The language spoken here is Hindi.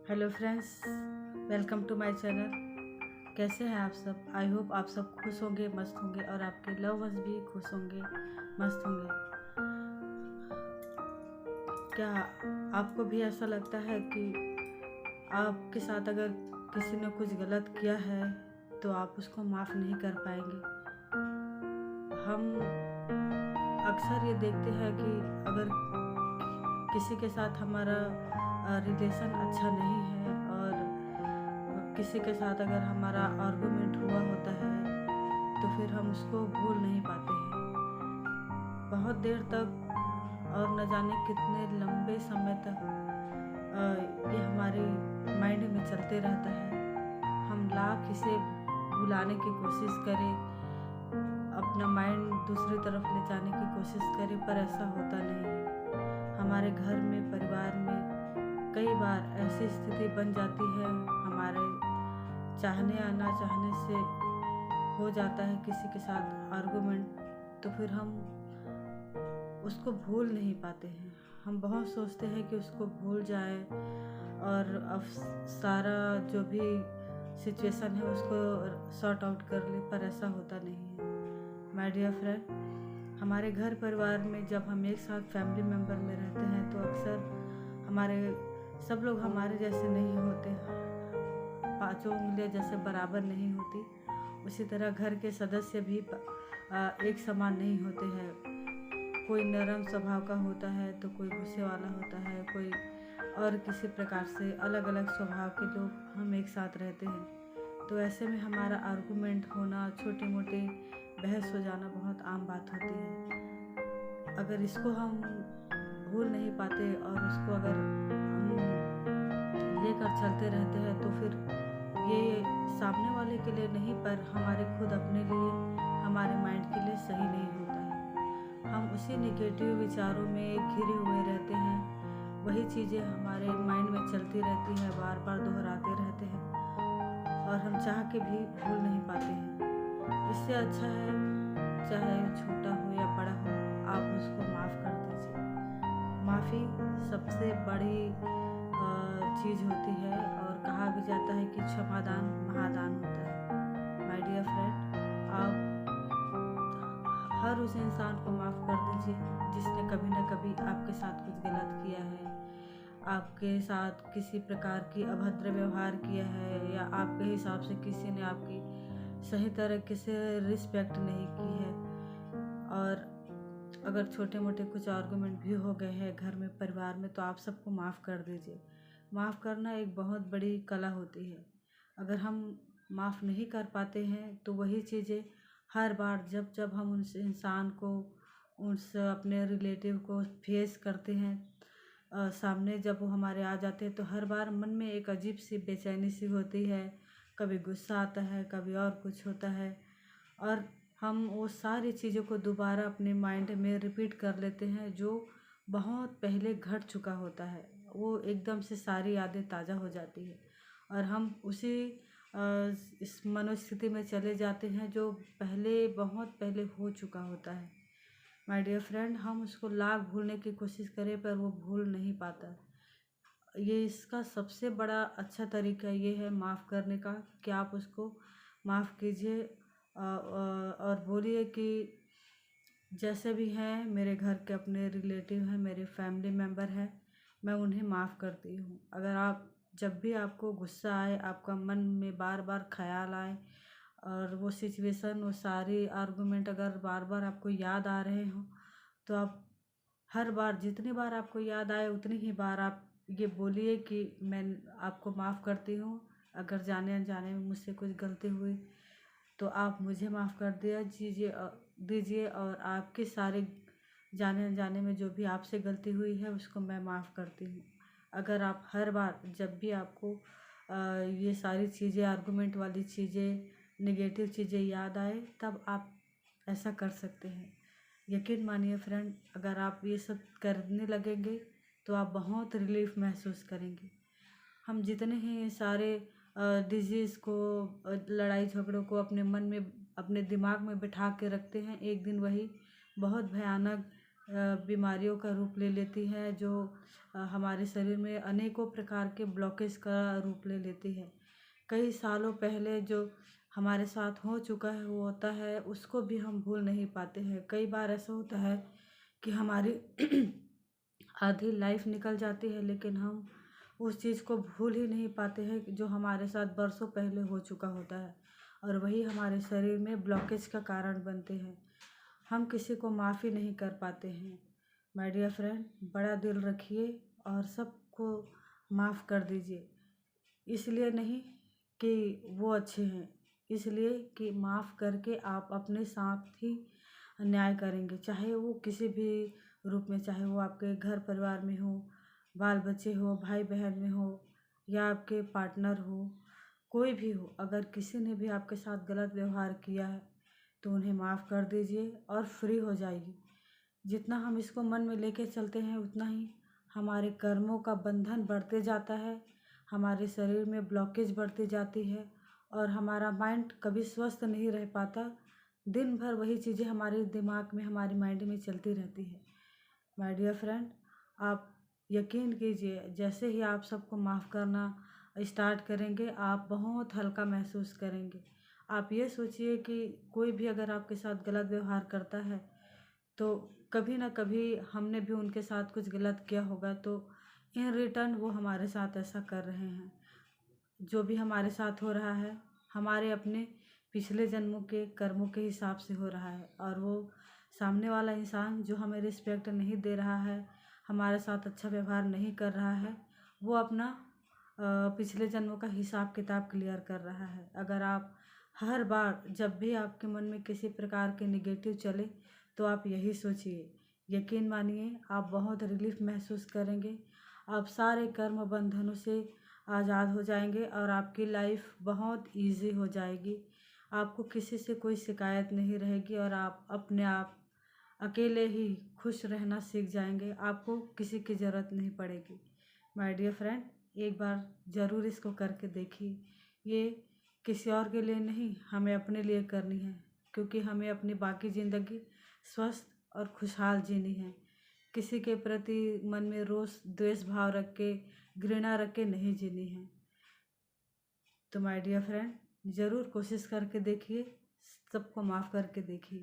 Hello friends, welcome to my channel. कैसे हैं आप सब? आई होप आप सब खुश होंगे, मस्त होंगे और आपके लव वंस भी खुश होंगे, मस्त होंगे। क्या आपको भी ऐसा लगता है कि आपके साथ अगर किसी ने कुछ गलत किया है तो आप उसको माफ़ नहीं कर पाएंगे? हम अक्सर ये देखते हैं कि अगर किसी के साथ हमारा रिलेशन अच्छा नहीं है और किसी के साथ अगर हमारा आर्गुमेंट हुआ होता है तो फिर हम उसको भूल नहीं पाते हैं बहुत देर तक, और न जाने कितने लंबे समय तक ये हमारे माइंड में चलते रहता है। हम लाख इसे भुलाने की कोशिश करें, अपना माइंड दूसरी तरफ ले जाने की कोशिश करें, पर ऐसा होता नहीं है। हमारे घर में, परिवार में कई बार ऐसी स्थिति बन जाती है, हमारे चाहने या ना चाहने से हो जाता है किसी के साथ आर्गुमेंट, तो फिर हम उसको भूल नहीं पाते हैं। हम बहुत सोचते हैं कि उसको भूल जाए और अब सारा जो भी सिचुएशन है उसको सॉर्ट आउट कर ले, पर ऐसा होता नहीं है। माय डियर फ्रेंड, हमारे घर परिवार में जब हम एक साथ फैमिली मेम्बर में रहते हैं तो अक्सर हमारे सब लोग हमारे जैसे नहीं होते, पांचों उंगलियां जैसे बराबर नहीं होती। उसी तरह घर के सदस्य भी एक समान नहीं होते हैं। कोई नरम स्वभाव का होता है तो कोई गुस्से वाला होता है, कोई और किसी प्रकार से अलग अलग स्वभाव के लोग हम एक साथ रहते हैं। तो ऐसे में हमारा आर्गुमेंट होना, छोटे मोटे बहस हो जाना बहुत आम बात होती है। अगर इसको हम भूल नहीं पाते और उसको अगर हम लेकर चलते रहते हैं तो फिर ये सामने वाले के लिए नहीं, पर हमारे खुद अपने लिए, हमारे माइंड के लिए सही नहीं होता है। हम उसी नेगेटिव विचारों में घिरे हुए रहते हैं, वही चीज़ें हमारे माइंड में चलती रहती हैं, बार बार दोहराते रहते हैं और हम चाह के भी भूल नहीं पाते हैं। इससे अच्छा है, चाहे छोटा हो या बड़ा हो, आप उसको माफ़ कर दीजिए। माफ़ी सबसे बड़ी चीज़ होती है और कहा भी जाता है कि क्षमादान महादान होता है। माय डियर फ्रेंड, आप हर उस इंसान को माफ़ कर दीजिए जिसने कभी न कभी आपके साथ कुछ गलत किया है, आपके साथ किसी प्रकार की अभद्र व्यवहार किया है, या आपके हिसाब से किसी ने आपकी सही तरीके से रिस्पेक्ट नहीं की है। और अगर छोटे मोटे कुछ आर्गुमेंट भी हो गए हैं घर में, परिवार में, तो आप सबको माफ़ कर दीजिए। माफ़ करना एक बहुत बड़ी कला होती है। अगर हम माफ़ नहीं कर पाते हैं तो वही चीज़ें हर बार जब जब हम उस इंसान को, उस अपने रिलेटिव को फेस करते हैं, सामने जब वो हमारे आ जाते हैं तो हर बार मन में एक अजीब सी बेचैनी सी होती है। कभी गुस्सा आता है, कभी और कुछ होता है, और हम वो सारी चीज़ों को दोबारा अपने माइंड में रिपीट कर लेते हैं जो बहुत पहले घट चुका होता है। वो एकदम से सारी यादें ताज़ा हो जाती है और हम उसी इस मनोस्थिति में चले जाते हैं जो पहले, बहुत पहले हो चुका होता है। माय डियर फ्रेंड, हम उसको लाख भूलने की कोशिश करें पर वो भूल नहीं पाता। ये इसका सबसे बड़ा अच्छा तरीका ये है माफ़ करने का कि आप उसको माफ़ कीजिए और बोलिए कि जैसे भी हैं, मेरे घर के अपने रिलेटिव हैं, मेरे फैमिली मेम्बर हैं, मैं उन्हें माफ़ करती हूँ। अगर आप जब भी आपको गुस्सा आए, आपका मन में बार बार ख्याल आए और वो सिचुएशन, वो सारी आर्गुमेंट अगर बार बार आपको याद आ रहे हों, तो आप हर बार, जितनी बार आपको याद आए उतनी ही बार आप ये बोलिए कि मैं आपको माफ़ करती हूँ। अगर जाने अनजाने में मुझसे कुछ गलती हुई तो आप मुझे माफ़ कर दिया दीजिए और आपके सारे जाने अनजाने में जो भी आपसे गलती हुई है उसको मैं माफ़ करती हूँ। अगर आप हर बार जब भी आपको ये सारी चीज़ें, आर्गुमेंट वाली चीज़ें, नेगेटिव चीज़ें याद आए, तब आप ऐसा कर सकते हैं। यकीन मानिए फ्रेंड, अगर आप ये सब करने लगेंगे तो आप बहुत रिलीफ महसूस करेंगे। हम जितने ही सारे डिजीज़ को, लड़ाई झगड़ों को अपने मन में, अपने दिमाग में बिठा के रखते हैं, एक दिन वही बहुत भयानक बीमारियों का रूप ले लेती है, जो हमारे शरीर में अनेकों प्रकार के ब्लॉकेज का रूप ले लेती है। कई सालों पहले जो हमारे साथ हो चुका है वो होता है, उसको भी हम भूल नहीं पाते हैं। कई बार ऐसा होता है कि हमारी आधी लाइफ निकल जाती है, लेकिन हम उस चीज़ को भूल ही नहीं पाते हैं जो हमारे साथ बरसों पहले हो चुका होता है, और वही हमारे शरीर में ब्लॉकेज का कारण बनते हैं। हम किसी को माफ़ी नहीं कर पाते हैं। माय डियर फ्रेंड, बड़ा दिल रखिए और सबको माफ़ कर दीजिए। इसलिए नहीं कि वो अच्छे हैं, इसलिए कि माफ़ करके आप अपने साथ ही न्याय करेंगे, चाहे वो किसी भी रूप में, चाहे वो आपके घर परिवार में हो, बाल बच्चे हो, भाई बहन में हो, या आपके पार्टनर हो, कोई भी हो। अगर किसी ने भी आपके साथ गलत व्यवहार किया है तो उन्हें माफ़ कर दीजिए और फ्री हो जाइए। जितना हम इसको मन में लेके चलते हैं उतना ही हमारे कर्मों का बंधन बढ़ते जाता है, हमारे शरीर में ब्लॉकेज बढ़ती जाती है और हमारा माइंड कभी स्वस्थ नहीं रह पाता। दिन भर वही चीज़ें हमारे दिमाग में, हमारी माइंड में चलती रहती है। माय डियर फ्रेंड, आप यकीन कीजिए, जैसे ही आप सबको माफ़ करना स्टार्ट करेंगे, आप बहुत हल्का महसूस करेंगे। आप ये सोचिए कि कोई भी अगर आपके साथ गलत व्यवहार करता है तो कभी ना कभी हमने भी उनके साथ कुछ गलत किया होगा, तो इन रिटर्न वो हमारे साथ ऐसा कर रहे हैं। जो भी हमारे साथ हो रहा है हमारे अपने पिछले जन्मों के कर्मों के हिसाब से हो रहा है, और वो सामने वाला इंसान जो हमें रिस्पेक्ट नहीं दे रहा है, हमारे साथ अच्छा व्यवहार नहीं कर रहा है, वो अपना पिछले जन्मों का हिसाब किताब क्लियर कर रहा है। अगर आप हर बार जब भी आपके मन में किसी प्रकार के निगेटिव चले तो आप यही सोचिए, यकीन मानिए आप बहुत रिलीफ महसूस करेंगे। आप सारे कर्म बंधनों से आज़ाद हो जाएंगे और आपकी लाइफ बहुत इजी हो जाएगी। आपको किसी से कोई शिकायत नहीं रहेगी और आप अपने आप अकेले ही खुश रहना सीख जाएंगे। आपको किसी की ज़रूरत नहीं पड़ेगी। माय डियर फ्रेंड, एक बार ज़रूर इसको करके देखिए। ये किसी और के लिए नहीं, हमें अपने लिए करनी है, क्योंकि हमें अपनी बाकी ज़िंदगी स्वस्थ और खुशहाल जीनी है। किसी के प्रति मन में रोष द्वेष भाव रख के, घृणा रख के नहीं जीनी है। तो माय डियर फ्रेंड, ज़रूर कोशिश करके देखिए, सबको माफ़ करके देखिए।